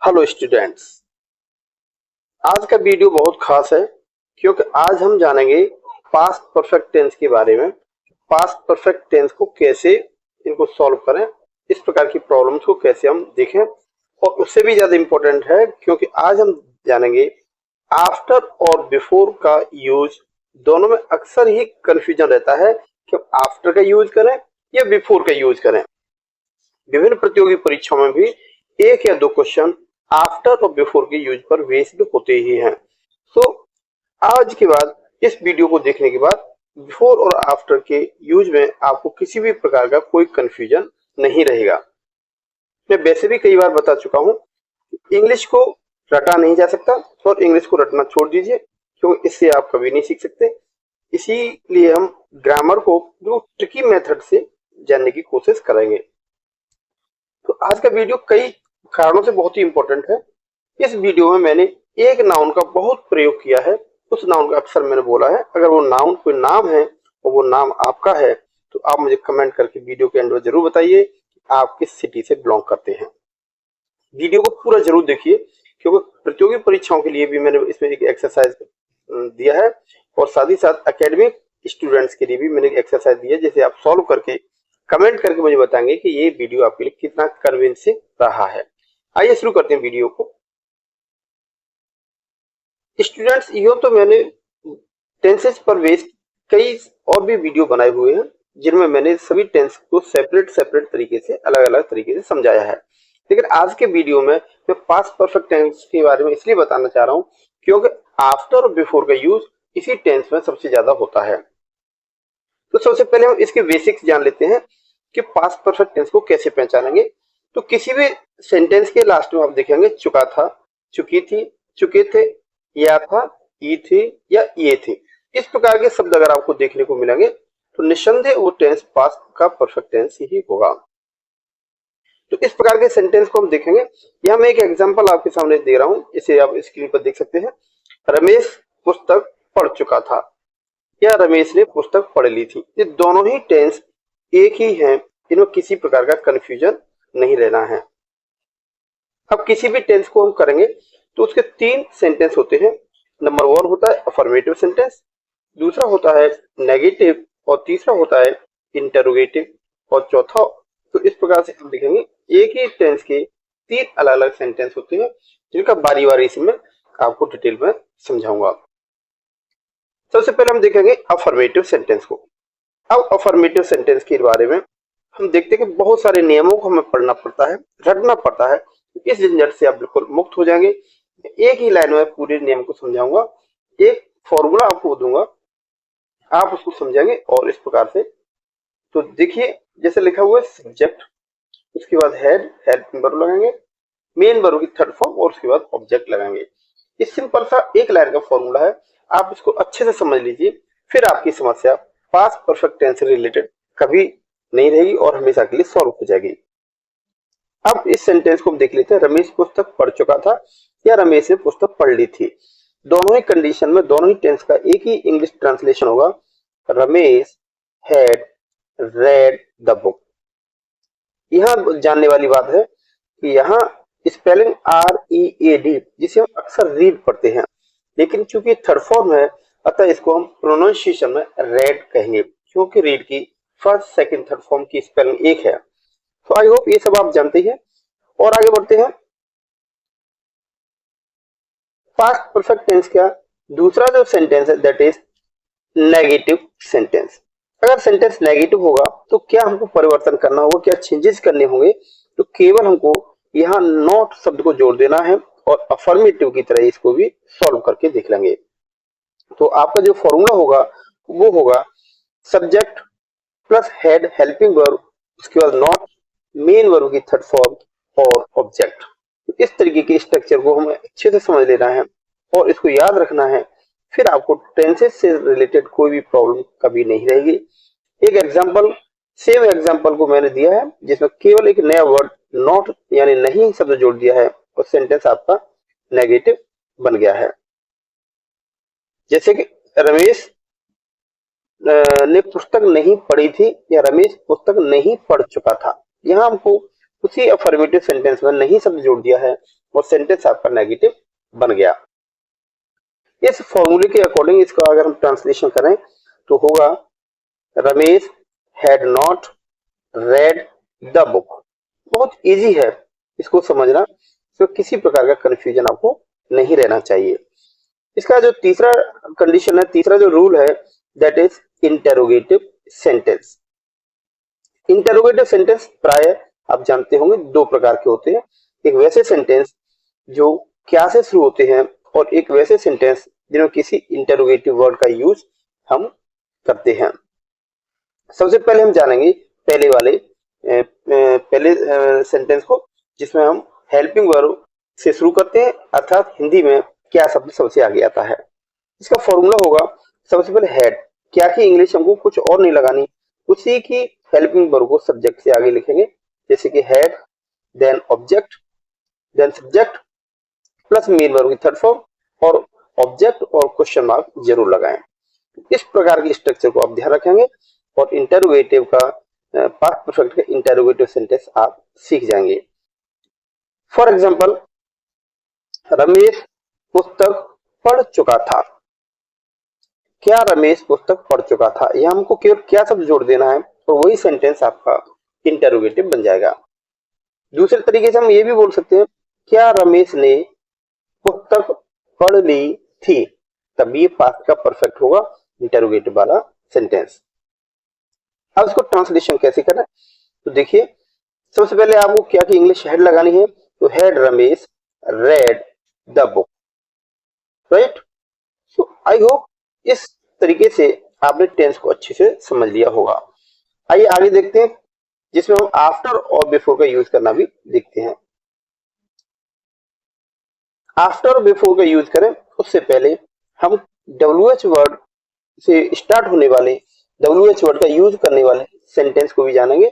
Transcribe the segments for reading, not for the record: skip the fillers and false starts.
Hello students, आज का video बहुत खास है क्योंकि आज हम जानेंगे पास्ट परफेक्ट टेंस के बारे में। पास्ट परफेक्ट टेंस को कैसे इनको सॉल्व करें, इस प्रकार की प्रॉब्लम्स को कैसे हम देखें, और उससे भी ज्यादा इम्पोर्टेंट है क्योंकि आज हम जानेंगे आफ्टर और बिफोर का यूज। दोनों में अक्सर ही कंफ्यूजन रहता है कि आफ्टर का यूज करें या बिफोर का यूज करें। विभिन्न प्रतियोगी परीक्षाओं में भी एक या दो क्वेश्चन आफ्टर और बिफोर के यूज पर बेस्ड होते ही हैं। तो आज के बाद इस वीडियो को देखने के बाद बिफोर और आफ्टर के यूज में आपको किसी भी प्रकार का कोई कंफ्यूजन नहीं रहेगा। मैं वैसे भी कई बार बता चुका हूं, इंग्लिश को रटा नहीं जा सकता और इंग्लिश को रटना छोड़ दीजिए क्योंकि इससे आप कभी नहीं सीख सकते। इसीलिए हम ग्रामर को जो ट्रिकी मेथड से जानने की कोशिश करेंगे। तो आज का वीडियो कई कारणों से बहुत ही इंपॉर्टेंट है। इस वीडियो में मैंने एक नाउन का बहुत प्रयोग किया है। उस नाउन का अक्सर मैंने बोला है। अगर वो नाउन कोई नाम है और वो नाम आपका है तो आप मुझे कमेंट करके वीडियो के एंड में जरूर बताइए कि आप किस सिटी से बिलोंग करते हैं। वीडियो को पूरा जरूर देखिए क्योंकि प्रतियोगी परीक्षाओं के लिए भी मैंने इसमें एक एक्सरसाइज दिया है और साथ ही साथ एकेडमिक स्टूडेंट्स के लिए भी मैंने एक एक्सरसाइज दी है जिसे आप सॉल्व करके कमेंट करके मुझे बताएंगे कि ये वीडियो आपके लिए कितना कन्विंसिंग रहा है। आइए शुरू करते हैं वीडियो को। स्टूडेंट्स, यो तो मैंने टेंसेस पर बेस्ड कई और भी वीडियो बनाए हुए हैं जिनमें मैंने सभी टेंस को सेपरेट तरीके से अलग अलग तरीके से समझाया है। लेकिन आज के वीडियो में मैं पास्ट परफेक्ट टेंस के बारे में इसलिए बताना चाह रहा हूं क्योंकि आफ्टर और बिफोर का यूज इसी टेंस में सबसे ज्यादा होता है। तो सबसे पहले हम इसके बेसिक्स जान लेते हैं कि पास्ट परफेक्ट टेंस को कैसे पहचानेंगे। तो किसी भी सेंटेंस के लास्ट में आप देखेंगे चुका था, चुकी थी, चुके थे, या था, ई थी या ये थी। इस प्रकार के शब्द अगर आपको देखने को मिलेंगे तो निस्संदेह वो टेंस पास्ट का परफेक्ट टेंस ही होगा। तो इस प्रकार के सेंटेंस को हम देखेंगे। यहां मैं एक एग्जांपल आपके सामने दे रहा हूं, इसे आप स्क्रीन पर देख सकते हैं। रमेश पुस्तक पढ़ चुका था या रमेश ने पुस्तक पढ़ ली थी। ये दोनों ही टेंस एक ही हैं, इनमें किसी प्रकार का कंफ्यूजन नहीं रहना है। अब किसी भी टेंस को हम करेंगे तो उसके तीन सेंटेंस होते हैं। नंबर 1 होता है अफर्मेटिव सेंटेंस, दूसरा होता है नेगेटिव और तीसरा होता है इंटरोगेटिव और चौथा। तो इस प्रकार से हम देखेंगे एक ही टेंस के तीन अलग अलग सेंटेंस होते हैं जिनका बारी बारी से मैं आपको डिटेल में समझाऊंगा। सबसे पहले हम देखेंगे अफर्मेटिव सेंटेंस को। अब अफर्मेटिव सेंटेंस के बारे में हम देखते हैं कि बहुत सारे नियमों को हमें पढ़ना पड़ता है, रटना पड़ता है। इस झंझट से आप बिल्कुल मुक्त हो जाएंगे। एक ही लाइन में पूरे नियम को समझाऊंगा, एक फॉर्मूला आपको दूंगा, आप उसको समझेंगे और इस प्रकार से। तो देखिए जैसे लिखा हुआ है सब्जेक्ट, उसके बाद हेड, हेल्पिंग वर्ब लगाएंगे, मेन वर्ब की थर्ड फॉर्म और उसके बाद ऑब्जेक्ट लगाएंगे। इस सिंपल सा एक लाइन का फॉर्मूला है, आप इसको अच्छे से समझ लीजिए, फिर आपकी समस्या पास्ट परफेक्ट टेंस से रिलेटेड कभी नहीं रहेगी और हमेशा के लिए सॉल्व हो जाएगी। अब इस सेंटेंस को हम देख लेते हैं। रमेश पुस्तक पढ़ चुका था या रमेश ने पुस्तक पढ़ ली थी। दोनों ही कंडीशन में दोनों ही टेंस का एक ही इंग्लिश ट्रांसलेशन होगा, Ramesh had read the book. यहां जानने वाली बात है कि यहाँ स्पेलिंग READ जिसे हम अक्सर रीड पढ़ते हैं, लेकिन चूंकि थर्ड फॉर्म है अतः इसको हम प्रोनाउंसिएशन में रेड कहेंगे क्योंकि रीड की फर्स्ट सेकंड थर्ड फॉर्म की स्पेलिंग एक है। तो आई होप ये सब आप जानते हैं और आगे बढ़ते हैं। पास्ट परफेक्ट टेंस का दूसरा जो सेंटेंस है दैट इज नेगेटिव सेंटेंस। अगर सेंटेंस नेगेटिव होगा तो क्या हमको परिवर्तन करना होगा, क्या चेंजेस करने होंगे? तो केवल हमको यहाँ नॉट शब्द को जोड़ देना है और अफर्मेटिव की तरह इसको भी सॉल्व करके देख लेंगे। तो आपका जो फॉर्मूला होगा वो होगा subject plus head helping verb, उसके बाद नॉट, मेन वर्ब की थर्ड फॉर्म और ऑब्जेक्ट। इस तरीके के स्ट्रक्चर को हमें अच्छे से समझ लेना है और इसको याद रखना है, फिर आपको टेंसेस से रिलेटेड कोई भी प्रॉब्लम कभी नहीं रहेगी। एक एग्जांपल, सेम एग्जांपल को मैंने दिया है जिसमें केवल एक नया वर्ड नॉट यानी नहीं शब्द जोड़ दिया है और सेंटेंस आपका नेगेटिव बन गया है। जैसे कि रमेश ने पुस्तक नहीं पढ़ी थी या रमेश पुस्तक नहीं पढ़ चुका था। यहाँ हमको उसी अफर्मेटिव सेंटेंस में नहीं शब्द जोड़ दिया है और सेंटेंस आपका नेगेटिव बन गया। इस फॉर्मूले के अकॉर्डिंग इसका अगर हम ट्रांसलेशन करें तो होगा Ramesh had not read the book. बहुत इजी है इसको समझना, तो किसी प्रकार का कंफ्यूजन आपको नहीं रहना चाहिए। इसका जो तीसरा कंडीशन है, तीसरा जो रूल है, that is interrogative sentence. Interrogative sentence प्राय आप जानते होंगे दो प्रकार के होते हैं। एक वैसे सेंटेंस जो क्या से शुरू होते हैं और एक वैसे सेंटेंस जिनमें किसी इंटेरोगेटिव वर्ड का यूज हम करते हैं। सबसे पहले हम जानेंगे पहले वाले सेंटेंस को, जिसमें हम हेल्पिंग वर्ब से शुरू करते हैं, अर्थात हिंदी में क्या शब्द सबसे आगे आता है। इसका फॉर्मूला होगा सबसे पहले हैड, क्या की इंग्लिश हमको कुछ और नहीं लगानी, उसी की हेल्पिंग वर्ब को सब्जेक्ट से आगे लिखेंगे, जैसे कि had, then object, then subject plus main verb की थर्ड फॉर्म और ऑब्जेक्ट और क्वेश्चन मार्क जरूर लगाएं। इस प्रकार के स्ट्रक्चर को आप ध्यान रखेंगे और इंटरोगेटिव का पास्ट परफेक्ट का इंटरोगेटिव सेंटेंस आप सीख जाएंगे। फॉर एग्जांपल, रमेश पुस्तक पढ़ चुका था। क्या रमेश पुस्तक पढ़ चुका था, यह हमको केवल क्या शब्द जोड़ देना है तो वही सेंटेंस आपका इंटरोगेटिव बन जाएगा। दूसरे तरीके से हम ये भी बोल सकते हैं, क्या रमेश ने पुस्तक पढ़ ली थी, तब ये पास्ट का परफेक्ट होगा इंटरोगेटिव वाला सेंटेंस। अब इसको ट्रांसलेशन कैसे करना है, तो देखिए सबसे पहले आपको क्या की इंग्लिश हेड लगानी है, तो head Ramesh read the book, right. So I hope इस तरीके से आपने टेंस को अच्छे से समझ लिया होगा। आइए आगे देखते हैं, जिसमें हम आफ्टर और बिफोर का यूज करना भी देखते हैं। आफ्टर और बिफोर का यूज करें उससे पहले हम WH वर्ड से स्टार्ट होने वाले, WH वर्ड का यूज करने वाले सेंटेंस को भी जानेंगे।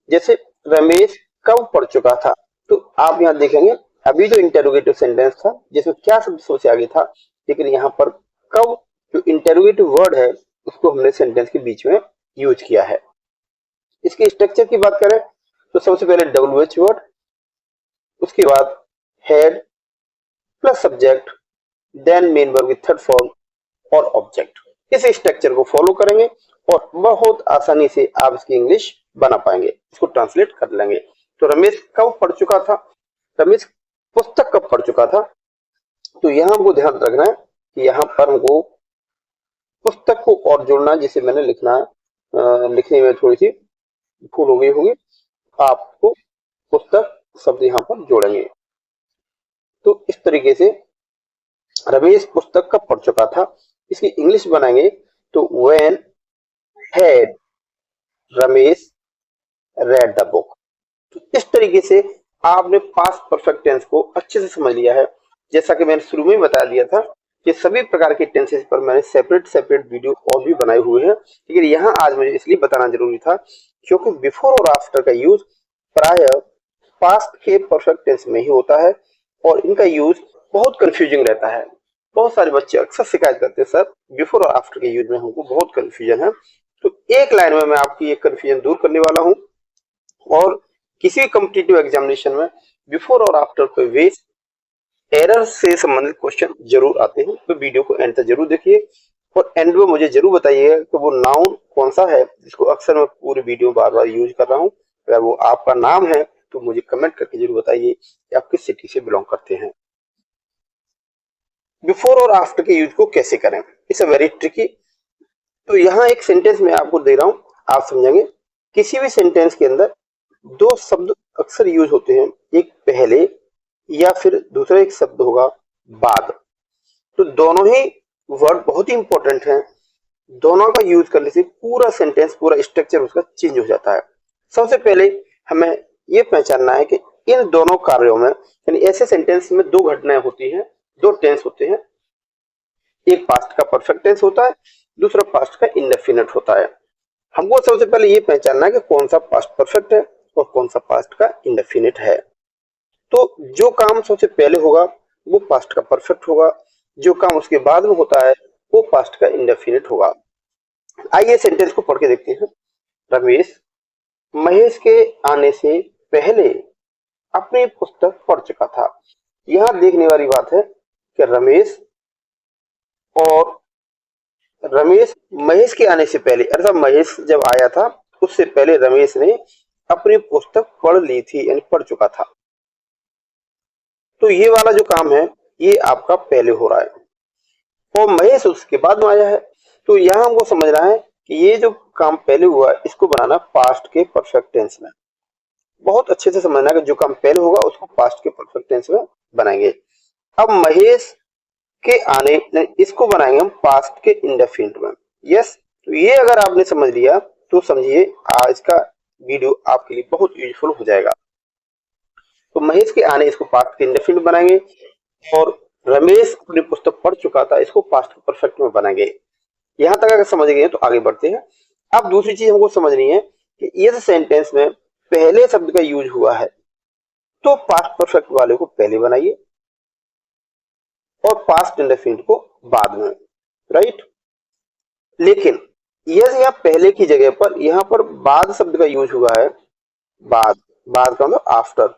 जैसे रमेश कब पढ़ चुका था, तो आप यहाँ देखेंगे अभी जो इंटरोगेटिव सेंटेंस था जिसमें क्या शब्द सबसे आगे था, लेकिन यहाँ पर कब जो इंटरोगेटिव वर्ड है उसको हमने सेंटेंस के बीच में यूज किया है। इसके स्ट्रक्चर की बात करें तो सबसे पहले WH वर्ड, उसके बाद had plus subject, then main verb की थर्ड फॉर्म और ऑब्जेक्ट। इस स्ट्रक्चर को फॉलो करेंगे और बहुत आसानी से आप इसकी इंग्लिश बना पाएंगे, इसको ट्रांसलेट कर लेंगे। तो रमेश कब पढ़ चुका था, रमेश पुस्तक कब पढ़ चुका था, तो यहाँ हमको ध्यान रखना है कि यहाँ पर हमको पुस्तक को और जोड़ना है, जिसे मैंने लिखने में थोड़ी सी भूल हो गई होगी, आपको पुस्तक शब्द यहाँ पर जोड़ेंगे। तो इस तरीके से रमेश पुस्तक कब पढ़ चुका था, इसकी इंग्लिश बनाएंगे तो when had Ramesh read the book. तो इस तरीके से आपने पास्ट परफेक्ट टेंस को अच्छे से समझ लिया है। जैसा कि मैंने शुरू में बता दिया था कि सभी प्रकार के टेंसेस पर मैंने सेपरेट वीडियो और भी बनाए हुए हैं, लेकिन यहाँ आज मुझे इसलिए बताना जरूरी था क्योंकि बिफोर और आफ्टर का यूज प्राय पास्ट के परफेक्ट टेंस में ही होता है और इनका यूज बहुत कंफ्यूजिंग रहता है। बहुत सारे बच्चे अक्सर शिकायत करते हैं, सर बिफोर और आफ्टर के यूज में हमको बहुत कंफ्यूजन है। तो एक लाइन में मैं आपकी ये कंफ्यूजन दूर करने वाला हूँ और किसी कॉम्पिटिटिव एग्जामिनेशन में बिफोर और आफ्टर पे बेस एरर से संबंधित क्वेश्चन जरूर आते हैं, तो वीडियो को एंड तक जरूर देखिए और एंड में मुझे जरूर बताइएगा कि वो नाउन कौन सा है जिसको अक्सर मैं पूरी वीडियो बार यूज कर रहा हूँ। अगर वो आपका नाम है तो मुझे कमेंट करके जरूर बताइए कि आप किस सिटी से बिलोंग करते हैं। बिफोर और आफ्टर के यूज को कैसे करें, इट्स अ वेरी ट्रिकी। तो यहाँ एक सेंटेंस मैं आपको दे रहा हूँ, आप समझेंगे। किसी भी सेंटेंस के अंदर दो शब्द अक्सर यूज होते हैं, एक पहले या फिर दूसरा एक शब्द होगा बाद। तो दोनों ही वर्ड बहुत ही इंपॉर्टेंट हैं, दोनों का यूज करने से पूरा सेंटेंस, पूरा स्ट्रक्चर उसका चेंज हो जाता है। सबसे पहले हमें ये पहचानना है कि इन दोनों कार्यों में, यानी ऐसे सेंटेंस में दो घटनाएं होती हैं, दो टेंस होते हैं, एक पास्ट का परफेक्ट टेंस होता है, दूसरा पास्ट का इंडेफिनिट होता है। हमको सबसे पहले ये पहचानना है कि कौन सा पास्ट परफेक्ट है और कौन सा पास्ट का इंडेफिनिट है। तो जो काम सबसे पहले होगा वो पास्ट का परफेक्ट होगा, जो काम उसके बाद में होता है वो पास्ट का इंडेफिनिट होगा। आइए सेंटेंस को पढ़ के देखते हैं। रमेश महेश के आने से पहले अपनी पुस्तक पढ़ चुका था। यहाँ देखने वाली बात है कि और रमेश महेश के आने से पहले, अर्थात महेश जब आया था उससे पहले रमेश ने अपनी पुस्तक पढ़ ली थी, यानी पढ़ चुका था। तो ये वाला जो काम है ये आपका पहले हो रहा है और महेश उसके बाद में आया है। तो यहाँ हमको समझना है कि ये जो काम पहले हुआ है इसको बनाना पास्ट के परफेक्ट टेंस में। बहुत अच्छे से समझना है कि जो काम पहले होगा उसको पास्ट के परफेक्ट टेंस में बनाएंगे। अब महेश के आने, इसको बनाएंगे हम पास्ट के इंडेफिनिट में। यस, तो ये अगर आपने समझ लिया तो समझिए आज का वीडियो आपके लिए बहुत यूजफुल हो जाएगा। तो महेश के आने, इसको पास्ट के इंडेफिनिट बनाएंगे और रमेश अपनी पुस्तक पढ़ चुका था, इसको पास्ट के परफेक्ट में बनाएंगे। यहां तक अगर समझ गए तो आगे बढ़ते हैं। अब दूसरी चीज हमको समझनी है कि इस सेंटेंस में पहले शब्द का यूज हुआ है तो पास्ट परफेक्ट वाले को पहले बनाइए और पास्ट इंडेफिनिट को बाद में, राइट। लेकिन यदि यहाँ पहले की जगह पर यहाँ पर बाद शब्द का यूज हुआ है, बाद, बाद का मतलब आफ्टर,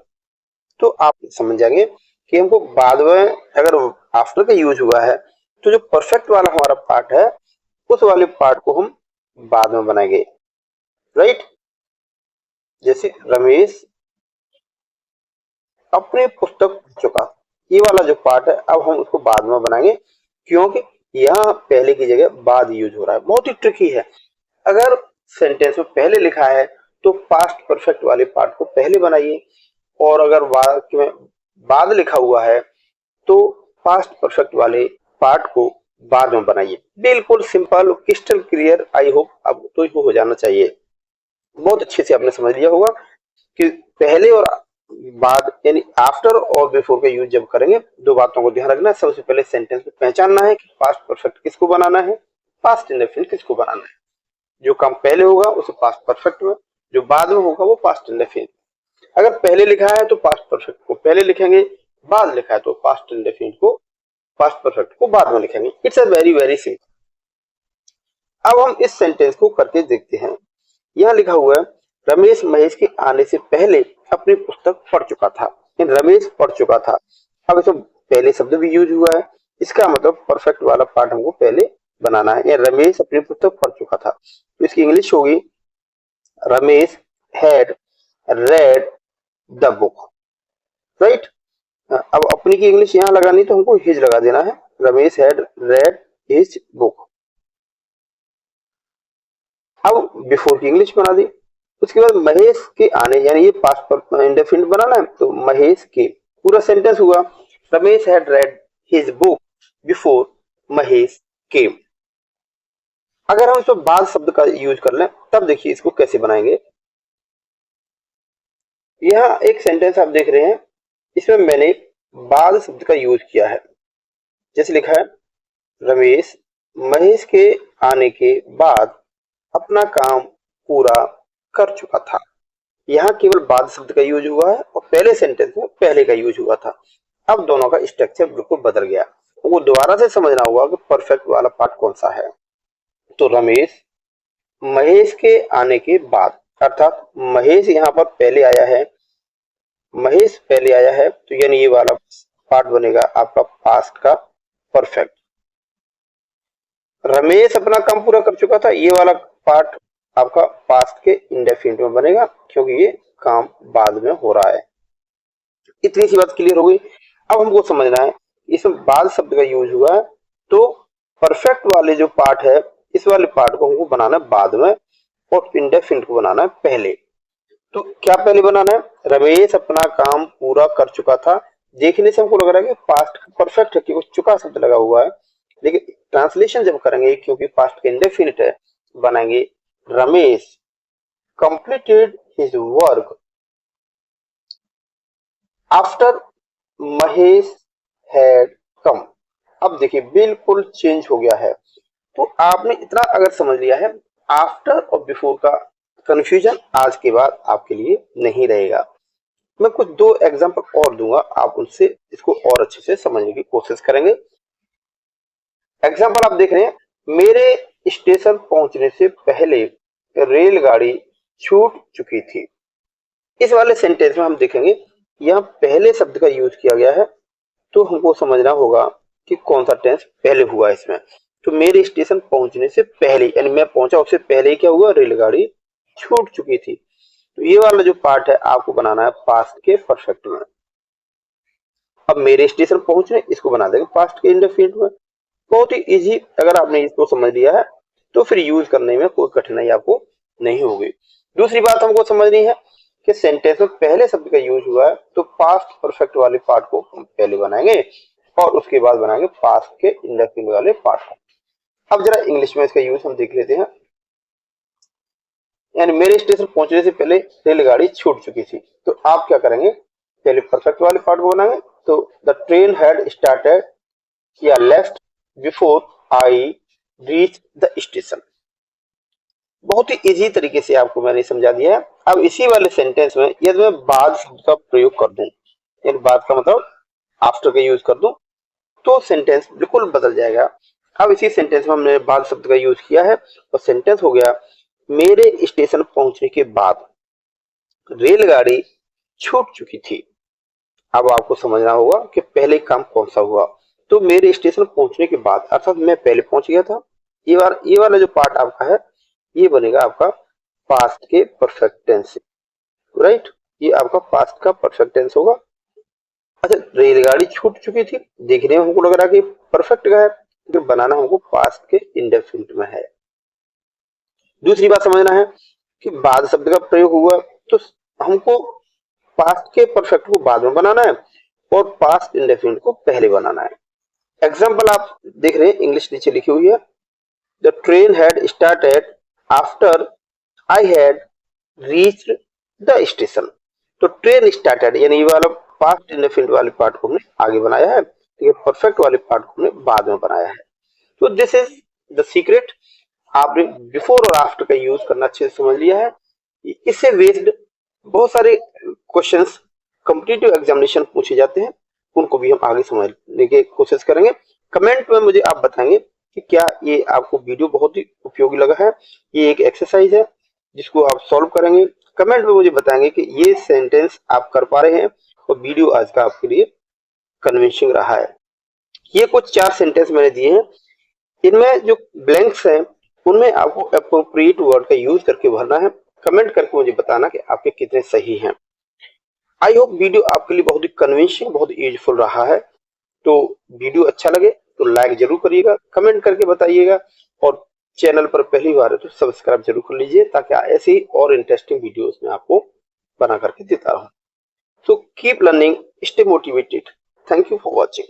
तो आप समझ जाएंगे कि हमको बाद में अगर आफ्टर का यूज हुआ है तो जो परफेक्ट वाला हमारा पार्ट है उस वाले पार्ट को हम बाद में बनाएंगे, राइट। जैसे रमेश अपनी पुस्तक पढ़ चुका, ये वाला जो पार्ट है अब हम उसको बाद में बनाएंगे क्योंकि यहाँ पहले की जगह बाद यूज हो रहा है। बहुत ही ट्रिकी है। अगर सेंटेंस में पहले लिखा है तो पास्ट परफेक्ट वाले पार्ट को पहले बनाइए और अगर वाक्य में बाद लिखा हुआ है तो पास्ट परफेक्ट वाले पार्ट को बाद में बनाइए। बिल्कुल simple, crystal clear. I hope अब तो इसको हो जाना चाहिए। बहुत अच्छे से आपने समझ लिया होगा कि पहले और बाद यानी आफ्टर और बिफोर का यूज जब करेंगे दो बातों को ध्यान रखना। सबसे पहले सेंटेंस में पहचानना है कि पास्ट परफेक्ट किसको बनाना है, पास्ट इंडेफिनिट किसको बनाना है। जो काम पहले होगा उसे पास्ट परफेक्ट में, जो बाद में होगा वो पास्ट इंडेफिनिट। अगर पहले लिखा है तो पास्ट परफेक्ट को पहले लिखेंगे, बाद लिखा है तो पास्ट इंडेफिनिट को, पास्ट परफेक्ट को बाद में लिखेंगे। It's a very very simple. अब हम इस सेंटेंस को करके देखते हैं। यहाँ लिखा हुआ है रमेश महेश के आने से पहले अपनी पुस्तक पढ़ चुका था। रमेश पढ़ चुका था, अब इसमें पहले शब्द भी यूज हुआ है, इसका मतलब परफेक्ट वाला पार्ट हमको पहले बनाना है। रमेश अपनी पुस्तक पढ़ चुका था तो इसकी इंग्लिश होगी Ramesh had read the book, right. अब अपनी की इंग्लिश यहाँ लगानी तो हमको हिज लगा देना है। Ramesh had read his book. अब बिफोर की इंग्लिश बना दी। उसके बाद महेश के आने, यानी ये पास्ट पर इंडेफिनिट बनाना है तो महेश के, पूरा सेंटेंस हुआ Ramesh had read his book before Mahesh came. अगर हम इसमें बाद शब्द का यूज कर लें तब देखिए इसको कैसे बनाएंगे। यहाँ एक सेंटेंस आप देख रहे हैं, इसमें मैंने बाद शब्द का यूज किया है। जैसे लिखा है रमेश महेश के आने के बाद अपना काम पूरा कर चुका था। यहाँ केवल बाद शब्द का यूज हुआ है और पहले सेंटेंस में पहले का यूज हुआ था। अब दोनों का स्ट्रक्चर बिल्कुल बदल गया। वो दोबारा से समझना होगा कि परफेक्ट वाला पार्ट कौन सा है। तो रमेश महेश के आने के बाद, अर्थात महेश यहाँ पर पहले आया है, महेश पहले आया है तो यानी ये वाला पार्ट बनेगा आपका पास्ट का परफेक्ट। रमेश अपना काम पूरा कर चुका था, ये वाला पार्ट आपका पास्ट के इंडेफिनिट में बनेगा क्योंकि ये काम बाद में हो रहा है। इतनी सी बात क्लियर हो गई। अब हमको समझना है इसमें बाद शब्द का यूज हुआ है तो परफेक्ट वाले जो पार्ट है इस वाले पार्ट को हमको बनाना है बाद में और इंडेफिनिट को बनाना है पहले। तो क्या पहले बनाना है, रमेश अपना काम पूरा कर चुका था। देखने से हमको लग रहा है कि पास्ट परफेक्ट है क्योंकि चुका शब्द लगा हुआ है, लेकिन ट्रांसलेशन जब करेंगे क्योंकि पास्ट के इंडेफिनिट है बनाएंगे Ramesh completed his work after Mahesh had come. अब देखिए बिल्कुल चेंज हो गया है। तो आपने इतना अगर समझ लिया है, आफ्टर और बिफोर का कंफ्यूजन आज के बाद आपके लिए नहीं रहेगा। मैं कुछ दो एग्जांपल और दूंगा, आप उनसे इसको और अच्छे से समझने की कोशिश करेंगे। एग्जांपल आप देख रहे हैं, मेरे स्टेशन पहुंचने से पहले रेलगाड़ी छूट चुकी थी। इस वाले सेंटेंस में हम देखेंगे यहाँ पहले शब्द का यूज किया गया है, तो हमको समझना होगा कि कौन सा टेंस पहले हुआ है इसमें। तो मेरे स्टेशन पहुंचने से पहले, यानी मैं पहुंचा उससे पहले ही क्या हुआ, रेलगाड़ी छूट चुकी थी। तो ये वाला जो पार्ट है आपको बनाना है पास्ट के परफेक्ट में। अब मेरे स्टेशन पहुंचने, इसको बना देंगे पास्ट के इंडेफिनिट में। बहुत ही इजी, अगर आपने इसको समझ लिया है तो फिर यूज करने में कोई कठिनाई आपको नहीं होगी। दूसरी बात हमको समझनी है कि सेंटेंस में पहले शब्द का यूज हुआ है, तो पास्ट परफेक्ट वाले पार्ट को हम पहले बनाएंगे और उसके बाद बनाएंगे पास्ट के इंडेफिनिट वाले पार्ट को। अब जरा इंग्लिश में इसका यूज हम देख लेते हैं। यानी मेरे स्टेशन पहुंचने से पहले रेलगाड़ी छूट चुकी थी, तो आप क्या करेंगे, पहले परफेक्ट वाले पार्ट को बनाएंगे। तो द ट्रेन हैड स्टार्टेड या left before I reach the station. बहुत ही इजी तरीके से आपको मैंने समझा दिया है। अब इसी वाले सेंटेंस में यदि मैं बाद शब्द का प्रयोग कर दूं, यानी बाद का मतलब आफ्टर का यूज कर दूं, तो सेंटेंस बिल्कुल बदल जाएगा। अब इसी सेंटेंस में हमने बाद शब्द का यूज किया है और सेंटेंस हो गया, मेरे स्टेशन पहुंचने के बाद रेलगाड़ी छूट चुकी थी। अब आपको समझना होगा कि पहले काम कौन सा हुआ। तो मेरे स्टेशन पहुंचने के बाद, अर्थात मैं पहले पहुंच गया था। ये वाला जो पार्ट आपका है, ये बनेगा आपका पास्ट के परफेक्ट टेंस, राइट। ये आपका पास्ट का परफेक्ट टेंस होगा। अच्छा, रेलगाड़ी छूट चुकी थी, देखने में हमको लग रहा है कि परफेक्ट का है, तो बनाना हमको पास्ट के इंडेफिनिट में है। दूसरी बात समझना है कि बाद शब्द का प्रयोग हुआ, तो हमको पास्ट के परफेक्ट को बाद में बनाना है और पास्ट इंडेफिनिट को पहले बनाना है। एग्जाम्पल आप देख रहे हैं, इंग्लिश नीचे लिखी हुई है, the train had started after I had reached the station. तो ट्रेन स्टार्टेड, यानी ये वाला पास्ट इंडेफिनिट वाले पार्ट को हमने आगे बनाया है, ठीक है, परफेक्ट वाले पार्ट को हमने बाद में बनाया है। तो दिस इज द सीक्रेट। आपने बिफोर और आफ्टर का यूज करना अच्छे से समझ लिया है। इससे बेस्ड बहुत सारे क्वेश्चंस कॉम्पिटिटिव एग्जामिनेशन पूछे जाते हैं, उनको भी हम आगे समझने की कोशिश करेंगे। कमेंट में मुझे आप बताएंगे कि क्या ये आपको वीडियो बहुत ही उपयोगी लगा है। ये एक एक्सरसाइज है जिसको आप सॉल्व करेंगे। कमेंट में मुझे बताएंगे कि ये सेंटेंस आप कर पा रहे हैं और वीडियो आज का आपके लिए कन्विंसिंग रहा है। ये कुछ 4 सेंटेंस मैंने दिए हैं, इनमें जो ब्लैंक्स हैं उनमें आपको एप्रोप्रिएट वर्ड का यूज करके भरना है। कमेंट करके मुझे बताना कि आपके कितने सही हैं। आई होप वीडियो आपके लिए बहुत ही कन्विंसिंग, बहुत ही यूजफुल रहा है। तो वीडियो अच्छा लगे तो लाइक जरूर करिएगा, कमेंट करके बताइएगा और चैनल पर पहली बार है तो सब्सक्राइब जरूर कर लीजिए, ताकि ऐसे ही और इंटरेस्टिंग वीडियोस में आपको बना करके देता रहूं। So keep learning, stay motivated. Thank you for watching.